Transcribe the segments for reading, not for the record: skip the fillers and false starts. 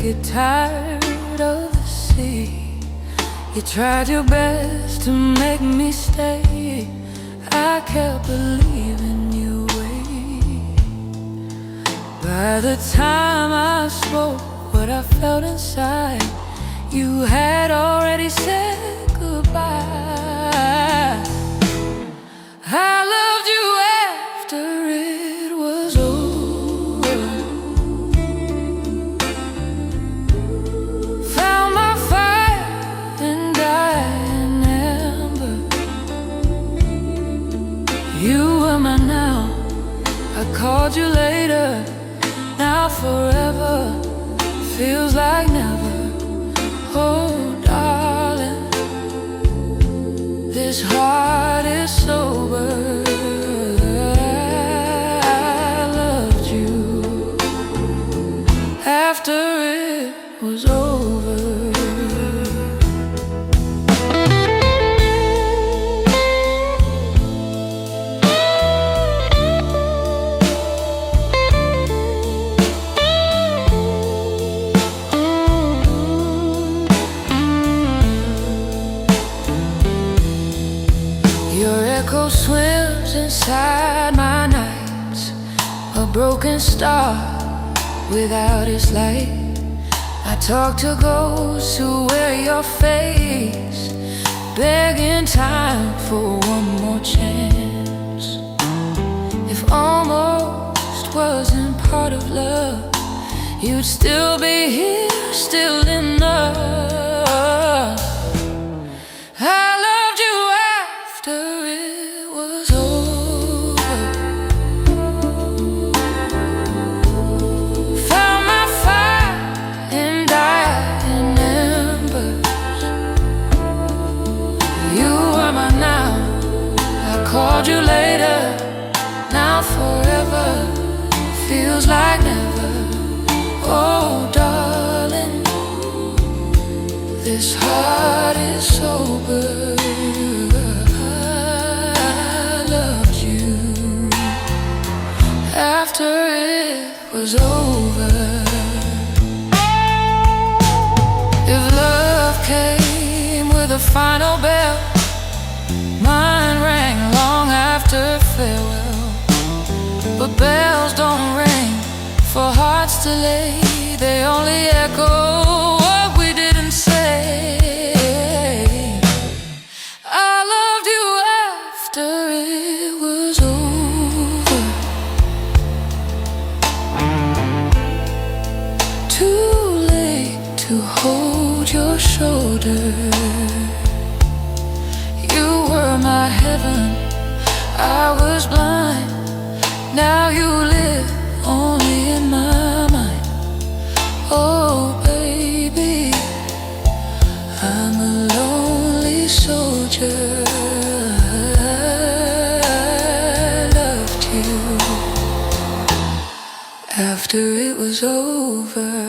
get tired of the sea. You tried your best to make me stay. I kept believing your way. By the time I spoke what I felt inside, you had already said goodbye. I loved you after it was over. Found my fire and dying ember. You were my now, I called you later. Now forever feels like never. Oh darling, this heart is sober. I loved you after it was over. Your echo swims inside my nights, a broken star without its light. I talk to ghosts who wear your face, begging time for one more chance. If almost wasn't part of love, you'd still be here, still enough. I loved you after it was over. Found my fire in dying embers. You were my now, I called you later. Now forever feels like never. Oh darling, this heart is sober. After it was over. If love came with a final bell, mine rang long after farewell. But bells don't ring for hearts to lay, they only echo what we didn't say. I loved you after it was over. To hold your shoulder. You were my heaven, I was blind. Now you live only in my mind. Oh baby, I'm a lonely soldier. I loved you after it was over.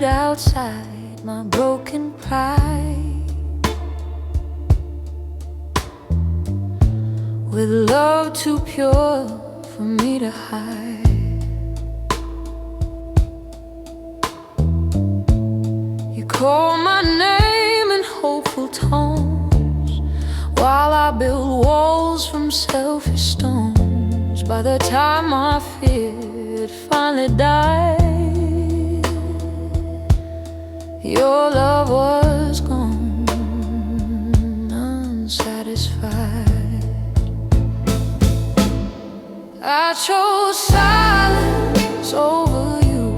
Outside my broken pride, with love too pure for me to hide. You call my name in hopeful tones, while I build walls from selfish stones. By the time I feared finally died, Your love was gone, unsatisfied. I chose silence over you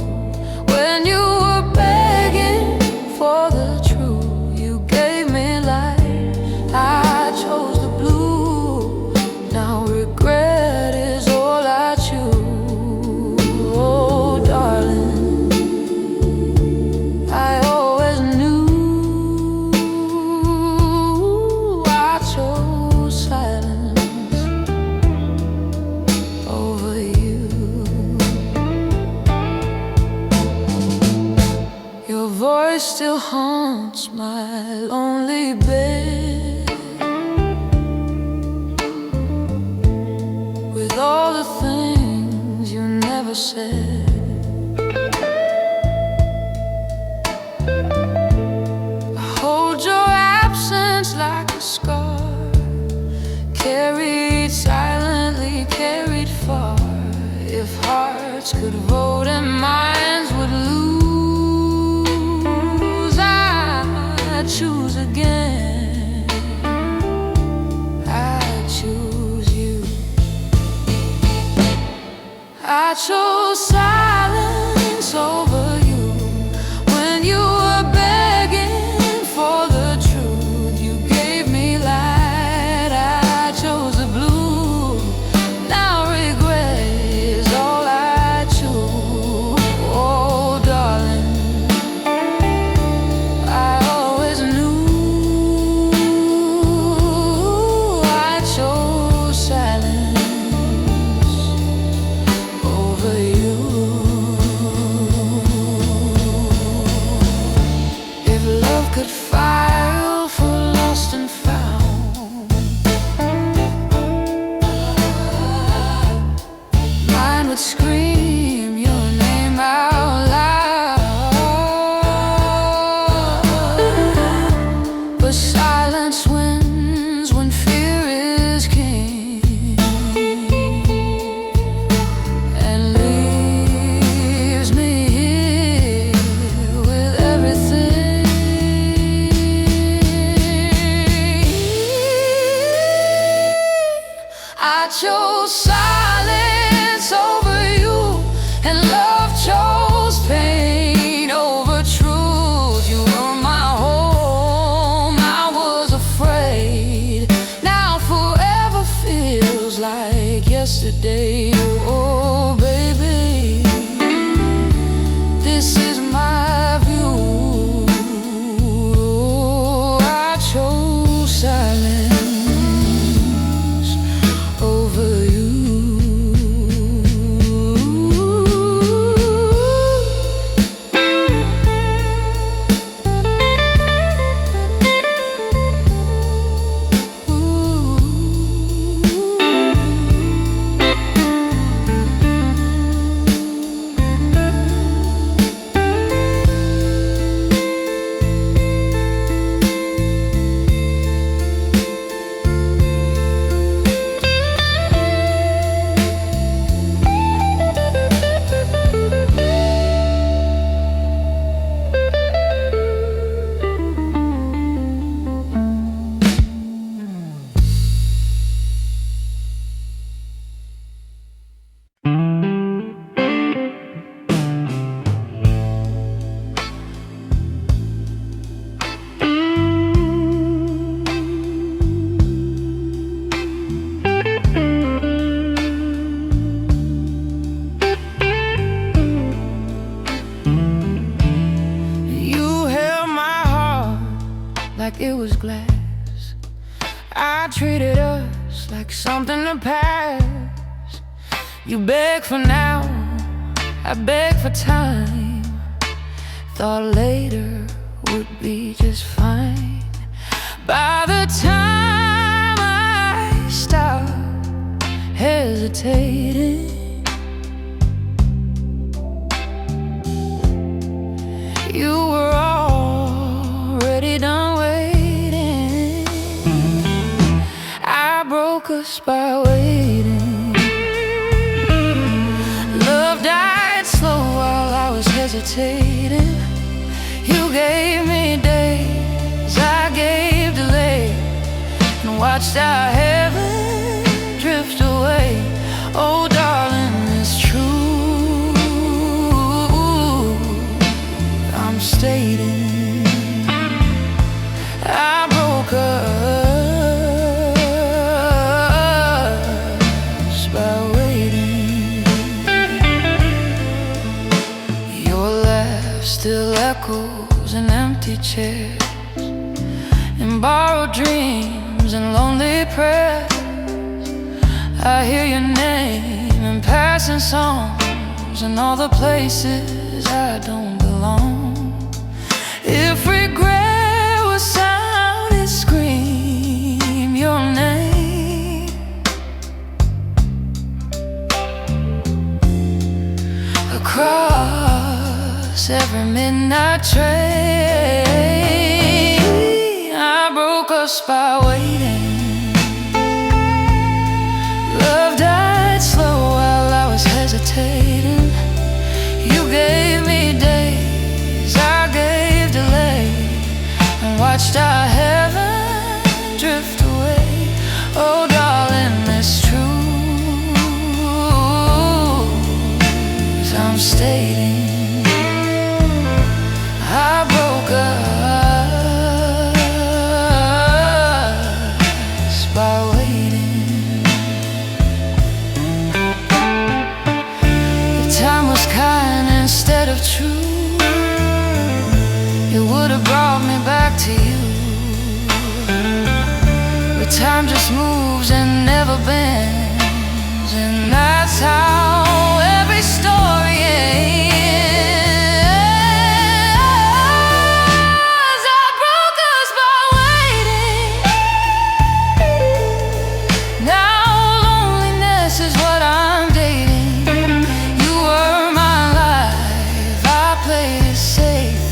when you were begging for the truth. You gave me light, I chose the blue. Now regret is all I choose. Oh darling, I always knew I chose silence over you. Your voice still haunts my lonely bed, with all the things you never said. I hold your absence like a scar, carried silently, carried far. If hearts could vote and minds would lose, I'd choose again. I choose you. I chose silence over you when you were begging for the truth. You gave me light, I chose the blue. Now regret is all I choose. Oh darling, I always knew I chose silence over you. If love could file for lost and found, mine would scream your name out loud. But silence wins when fear is king, and leaves me here with everything. I chose silence over you, and love chose pain over truth. You were my home, I was afraid. Now forever feels like yesterday. Oh baby, this is my view. I chose silence over you. Like it was glass, I treated us like something to pass. You beg for now, I beg for time. Thought later would be just fine. By the time I stopped hesitating, you were already done waiting. I broke us by waiting. Love died slow while I was hesitating. You gave me days, I gave delay, and watched our heaven drift away. Oh darling, it's true, I'm stating I broke us by waiting. Your laugh still echoes in empty chairs, in borrowed dreams and lonely prayers. I hear your name in passing songs, in all the places I don't belong. If regret was sound, it'd scream your name. Across every midnight train, I broke us by waiting. Love died slow while I was hesitating. You gave me days, I gave delay, and watched our heaven drift away. Oh darling, it's true, 'cause I'm stating I broke us by waiting. If time was kind instead of true, it would have brought me back to you. But time just moves and never bends, and that's how every story ends. I broke us by waiting. Now loneliness is what I'm dating. You were my life, I played it safe.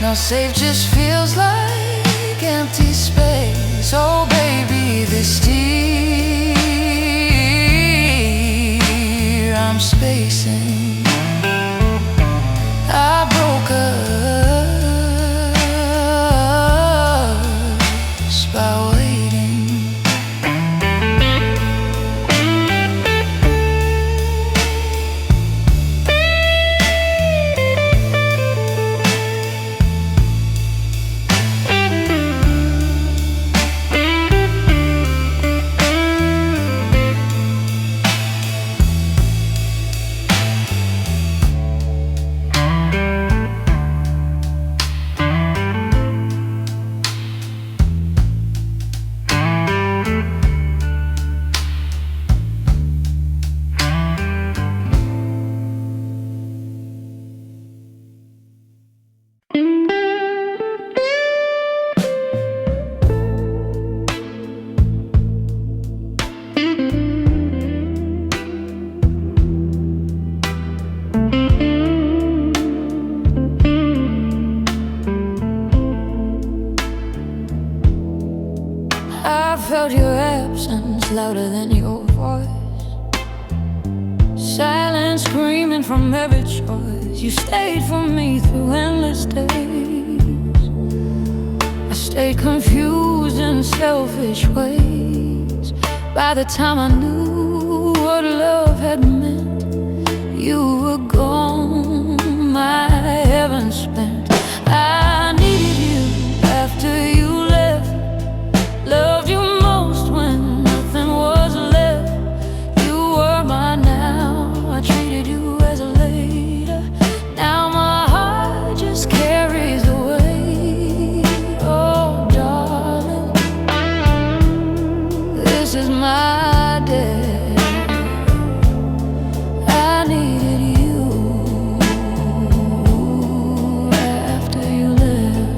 Now safe just feels like empty space. Oh baby, this tear I'm spacing, I broke us by waiting. I felt your absence louder than your voice, silence screaming from every choice. You stayed for me through endless days. I stayed confused in selfish ways. By the time I knew what love had meant, you were gone, my heaven spent. I needed you after you left, loved you most when nothing was left. You were mine now, I treated you as a later. Now my heart just carries the weight. Oh darling, this is my day. I needed you after you left.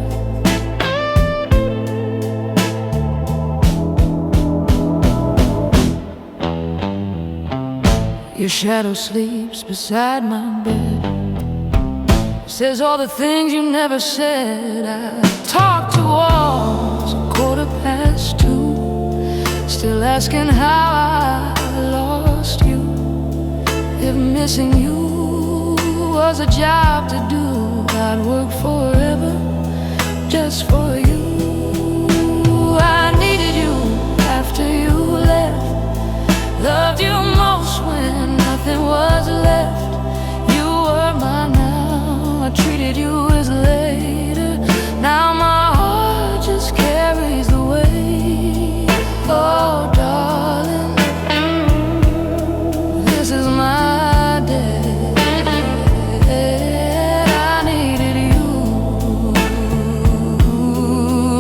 Your shadow sleeps beside my bed, says all the things you never said. I talk to walls 2:15, still asking how I lost you. If missing you was a job to do, I'd work forever just for you. I needed you after you left, loved you most when nothing was left. You were mine now, I treated you as later. Now my heart just carries the weight. Oh darling, this is my day. I needed you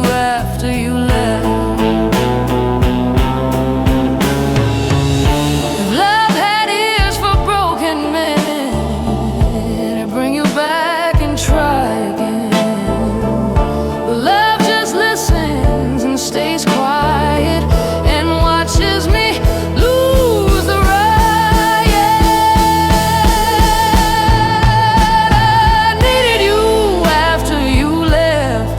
after you left. If love had ears for broken men, I'd bring you back and try again. But love just listens and stays quiet and watches me lose the riot. I needed you after you left,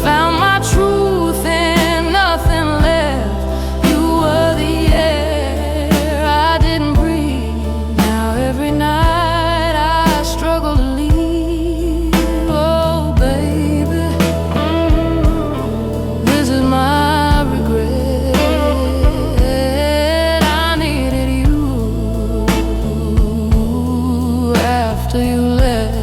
found my truth and nothing left. You were the air I didn't breathe. Now every night I struggle to leave. Oh baby, this is my regret. I needed you after you left.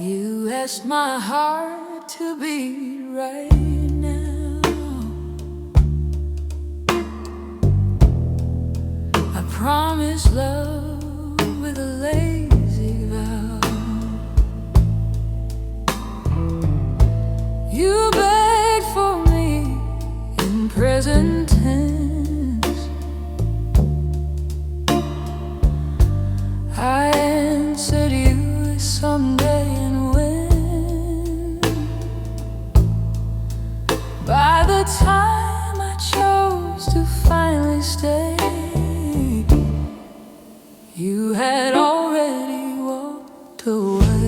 You asked my heart to beat right now. I promise love with a lazy vow. You begged for me in present tense. I answered you someday and when. By the time I chose to finally stay, you had already walked away.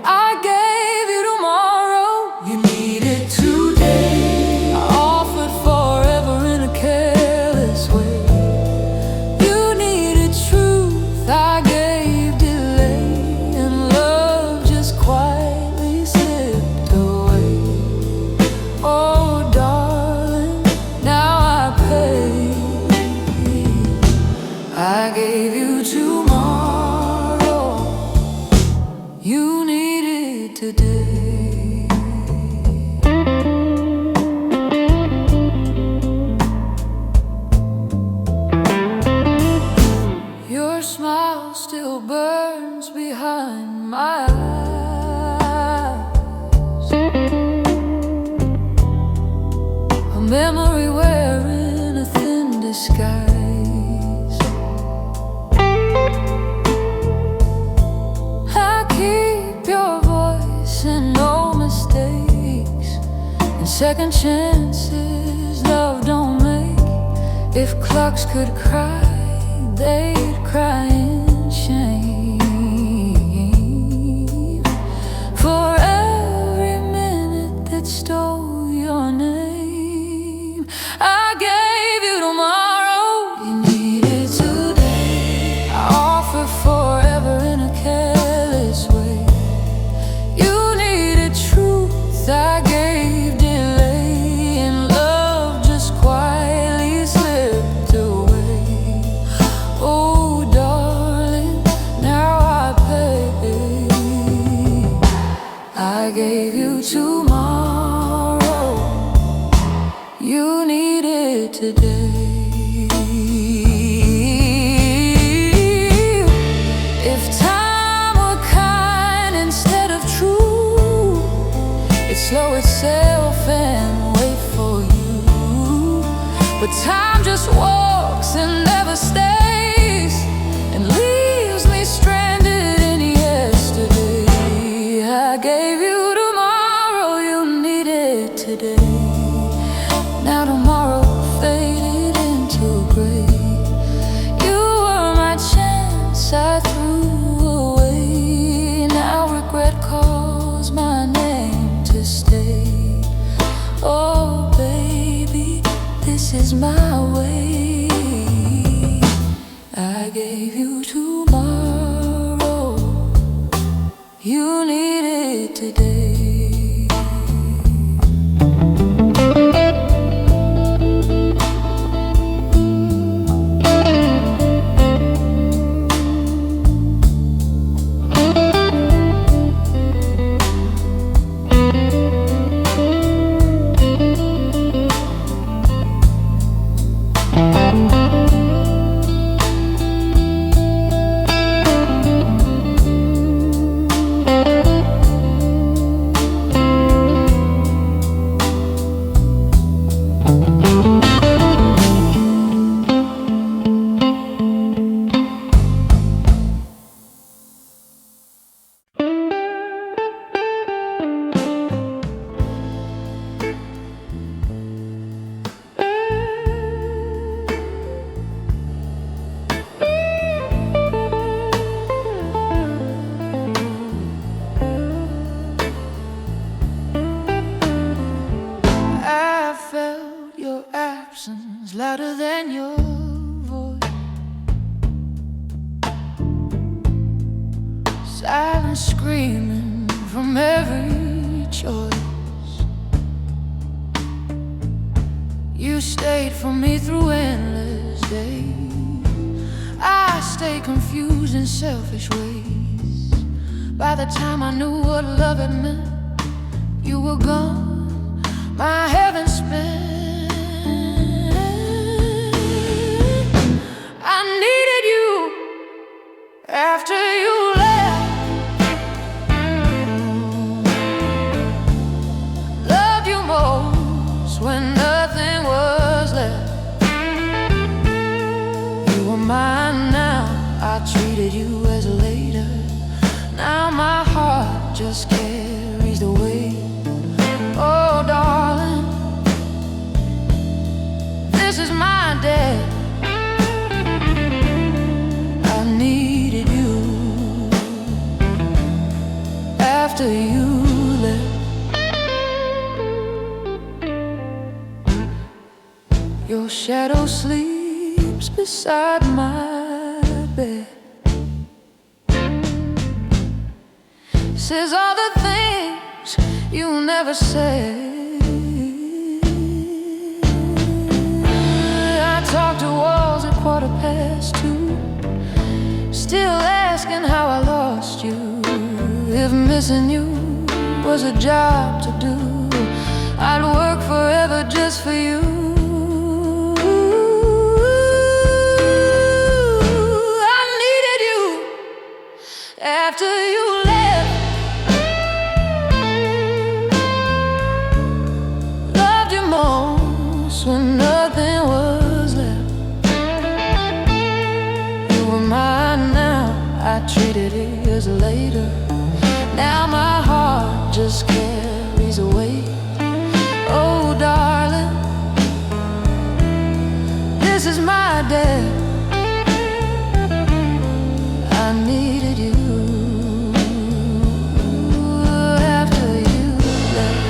I gave you tomorrow, you needed today. I offered forever in a careless way. You needed truth, I gave delay, and love just quietly slipped away. Oh darling, now I pay. I gave you tomorrow, you needed today. Your smile still burns behind my eyes, a memory wearing a thin disguise. I keep your voice and no mistakes, and second chances love don't make. If clocks could cry, they'd cry in shame. For every minute that stole your name, I gave you tomorrow, you needed today. I offer forever in a careless way. You needed truth, I gave delay, and love just quietly slipped today. If time were kind instead of true, it'd slow itself and wait for you. But time just walks and never stays, and leaves me stranded in yesterday. I gave you tomorrow, you needed today. Now tomorrow faded into gray. You were my chance I threw away. Now regret calls my name to stay. Oh baby, this is my way. I gave you tomorrow, you need it today. Louder than your voice, silence screaming from every choice. You stayed for me through endless days. I stayed confused in selfish ways. By the time I knew what love had meant, you were gone, my heaven spent. After you left, loved you most when nothing was left. You were mine now, I treated you as a later. Now my heart just carries the weight. Oh darling, this is my debt. After you left, your shadow sleeps beside my bed. Says all the things you never said. I talk to walls at 2:15, still asking how I lost you. If missing you was a job to do, I'd work forever just for you. I needed you after you left. Loved you most when nothing was left. You were mine now, I treated it as later. Now my heart just carries a weight. Oh darling, this is my debt. I needed you after you left.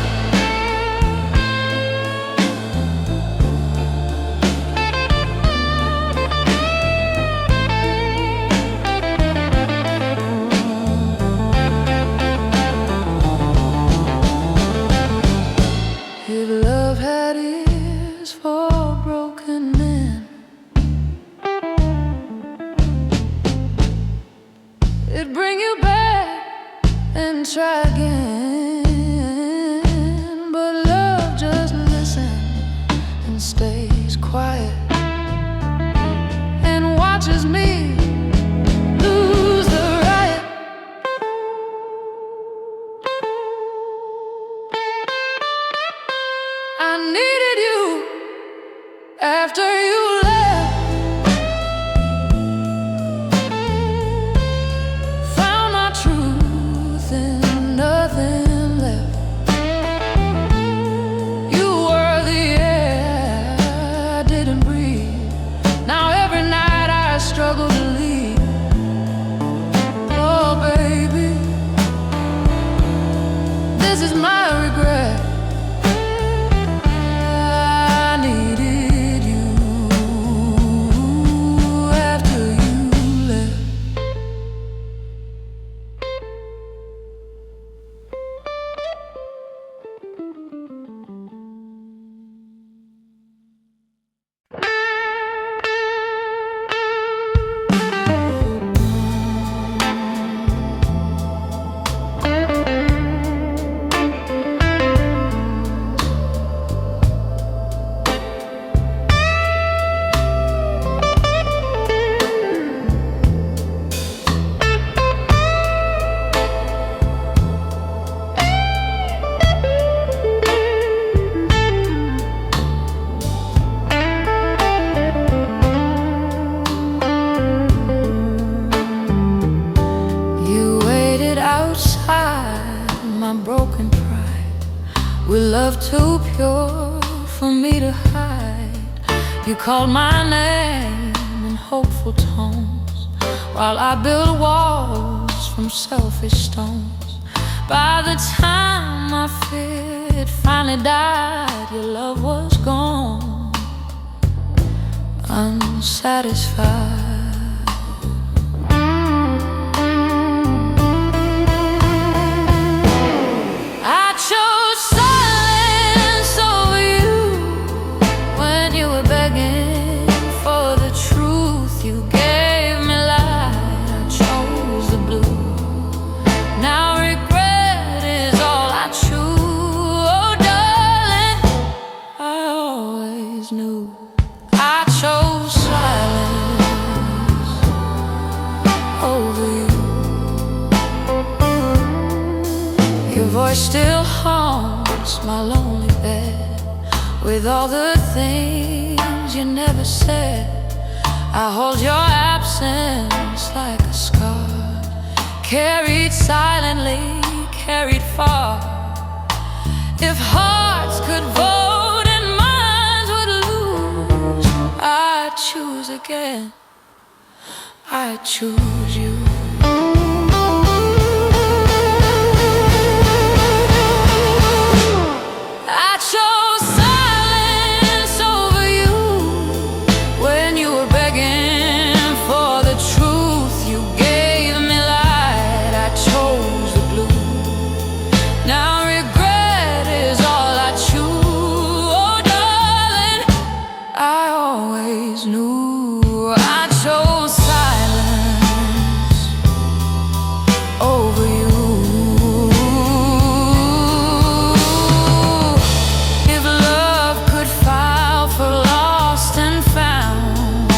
If love had ears for broken men, it'd bring you back and try again. But love just listens and stays quiet and watches me lose the riot. I needed you after you left. Found my truth and nothing left. You were the air I didn't breathe. Now every night I struggle to leave. Oh baby, this is my regret. My broken pride, with love too pure for me to hide. You called my name in hopeful tones, while I built walls from selfish stones. By the time I feared it finally died, your love was gone, unsatisfied. I chose silence over you. Your voice still haunts my lonely bed, with all the things you never said. I hold your absence like a scar, carried silently, carried far. If hearts could vote and minds would lose, I'd choose again, I'd choose you. I chose silence over you when you were begging for the truth. You gave me light, I chose the blue. Now regret is all I choose. Oh darling, I always knew. I chose silence over you. If love could file for lost and found,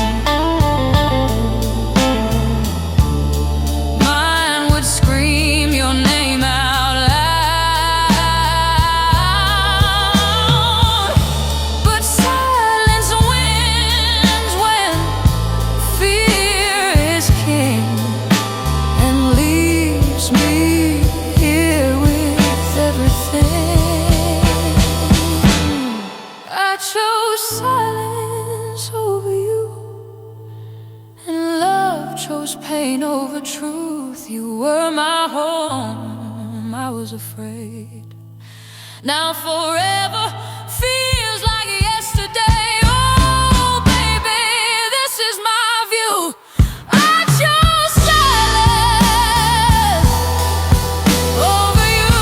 mine would scream your name out loud. But silence wins when fear is king, and leaves me here with everything. I chose silence over you, and love chose pain over truth. You were my home, I was afraid. Now forever feels like yesterday. Oh baby, this is my view. I chose silence over you.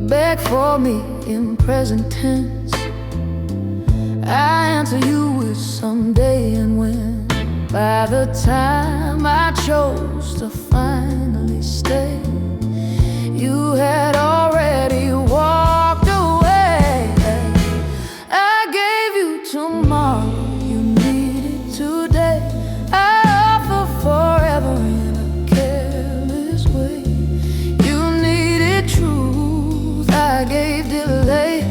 beg for me in present tense. I answer you with someday and when. By the time I chose to finally stay, you had already walked away. I gave you tomorrow, you needed today. I offer forever in a careless way. You needed truth, I gave delay,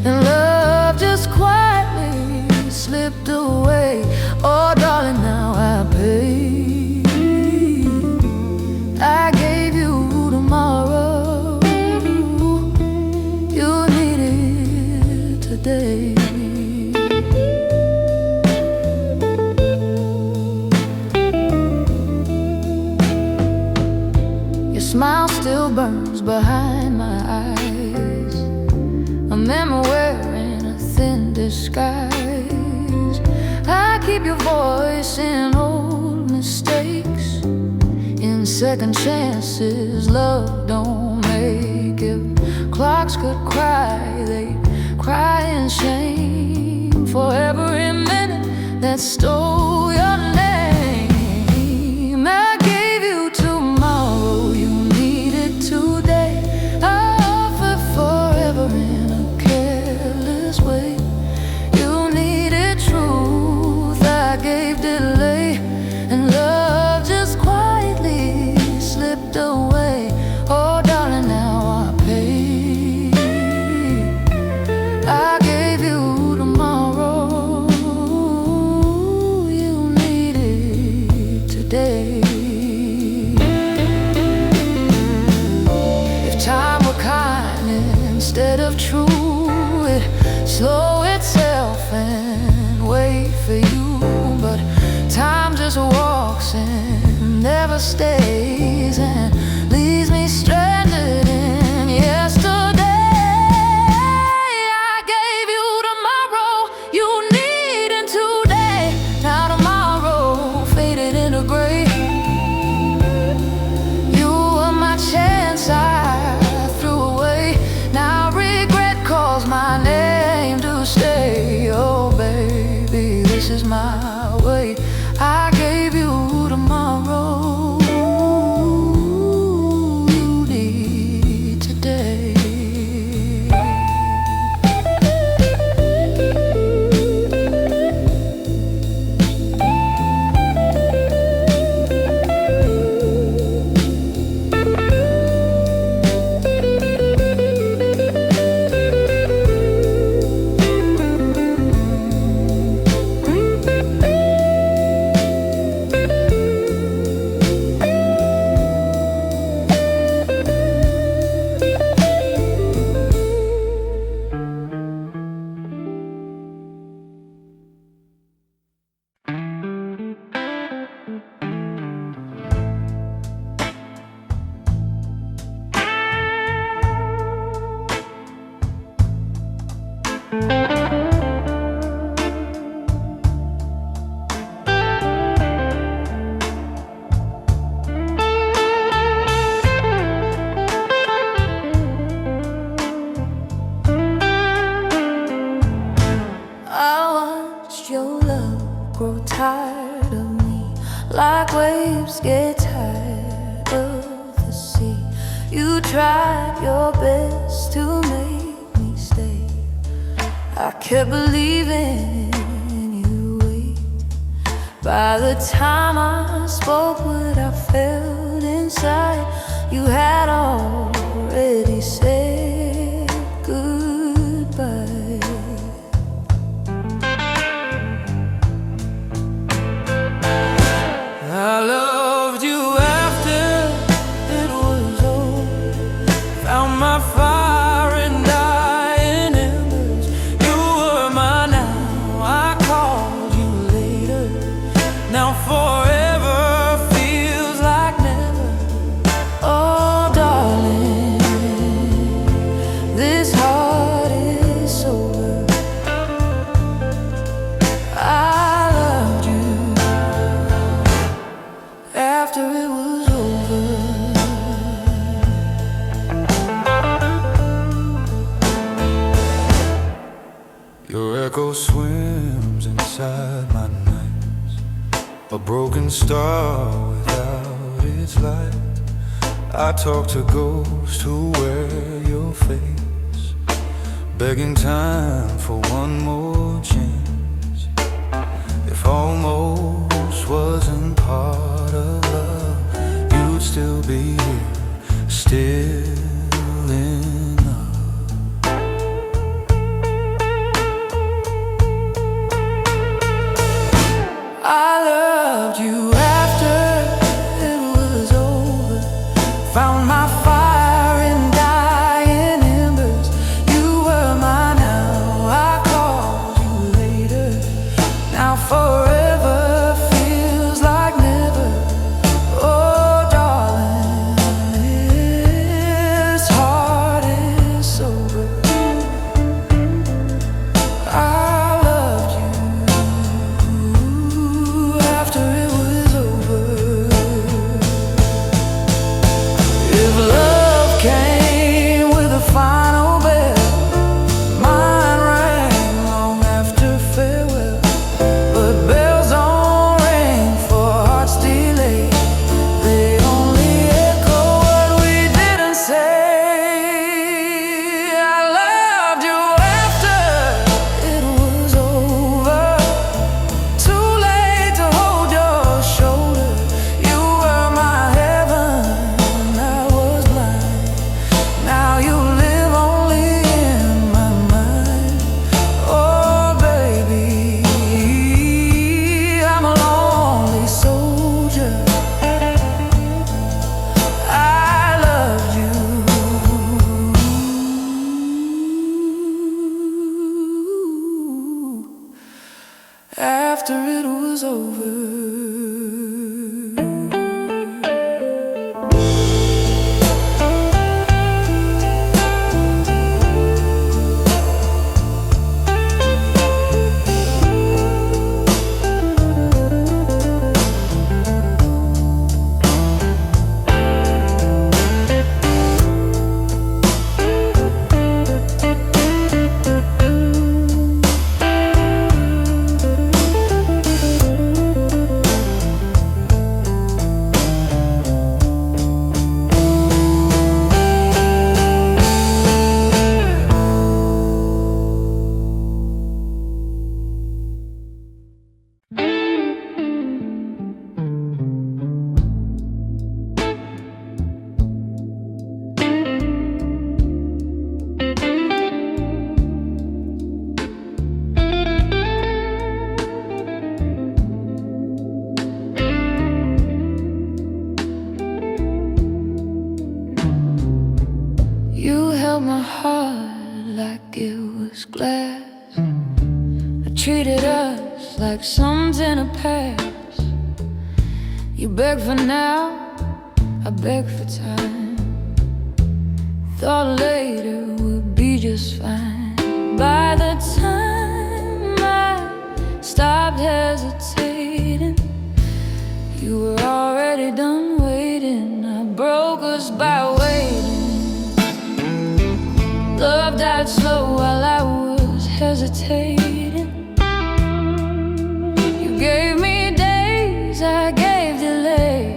and love just quietly slipped away. Oh darling, now I pay. I gave you tomorrow, you needed today. Your smile still burns behind my eyes, a memory wearing a thin disguise. I keep your voice in old mistakes, in second chances love don't make. If clocks could cry, they'd cry in shame for every minute that stole your name. I gave you tomorrow, you needed today. I offer forever in a careless way. You needed truth, I gave delay, and love just quietly slipped away. Oh darling, now I pay. I gave you tomorrow, you needed today. If time were kind instead of true, it'd slow itself and wait for you. But time just walks and never stays, and leaves me stranded in yesterday. I gave you tomorrow, you needed today. Now tomorrow faded into gray. You were my chance I threw away. Now regret calls my name to stay. Oh baby, this is my way. I gave you tomorrow, you need today. Grow tired of me, like waves get tired of the sea. You tried your best to make me stay. I kept believing you would. By the time I spoke what I felt inside, you had already said goodbye. I loved you after it was over. Found my fire and dying embers. You were mine, now I called you later. Now forever feels like never. Oh darling, echo swims inside my nights, a broken star without its light. I talk to ghosts who wear your face, begging time for one more chance. If almost wasn't part of love, you'd still be here, still in love. I loved you after it was over. Found my fire in dying embers. You were mine, now I called you later. Now forever feels like never. Oh darling, this heart is sober. I loved you after it was over. If love came with a final bell, mine rang long after farewell. But bells don't ring for hearts delayed. They only echo what we didn't say. I loved you after it was over. Too late to hold your shoulder. You were my heaven, I was blind. Now you live only in my mind. Oh baby, I'm a lonely soldier. I loved you after it was over. You held my heart like it was glass. I treated us like something to pass. You begged for now, I begged for time. Thought later would be just fine. By the time I stopped hesitating, you were already done waiting. I broke us by waiting. Love died slow while I was hesitating. You gave me days, I gave delay,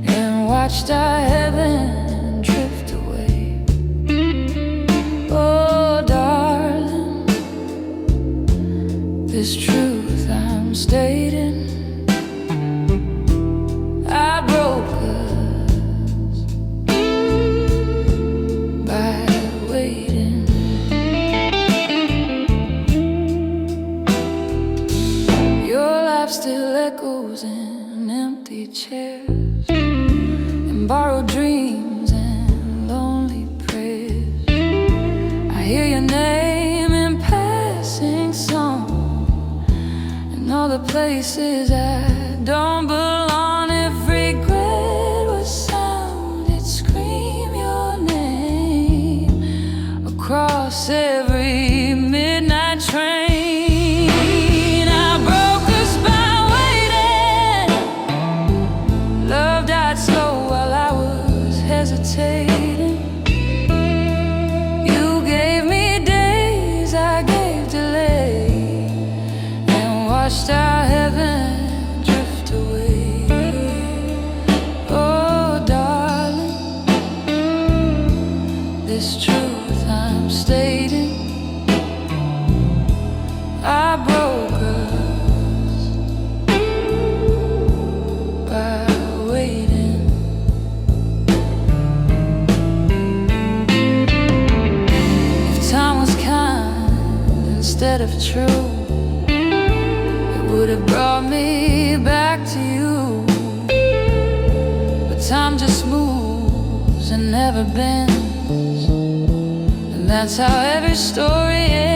and watched our heaven drift away. Oh darling, this truth I'm stating, I broke us by waiting. Your laugh still echoes in empty chairs, and borrowed dreams and lonely prayers. I hear your name in passing song, and all the places I don't belong. If regret was sound, it'd scream your name across every midnight train. I broke us by waiting. Love died slow while I was hesitating. You gave me days, I gave delay, this truth I'm stating. I broke us by waiting. If time was kind instead of true, it would have brought me back to you. But time just moves and never bends, and that's how every story ends.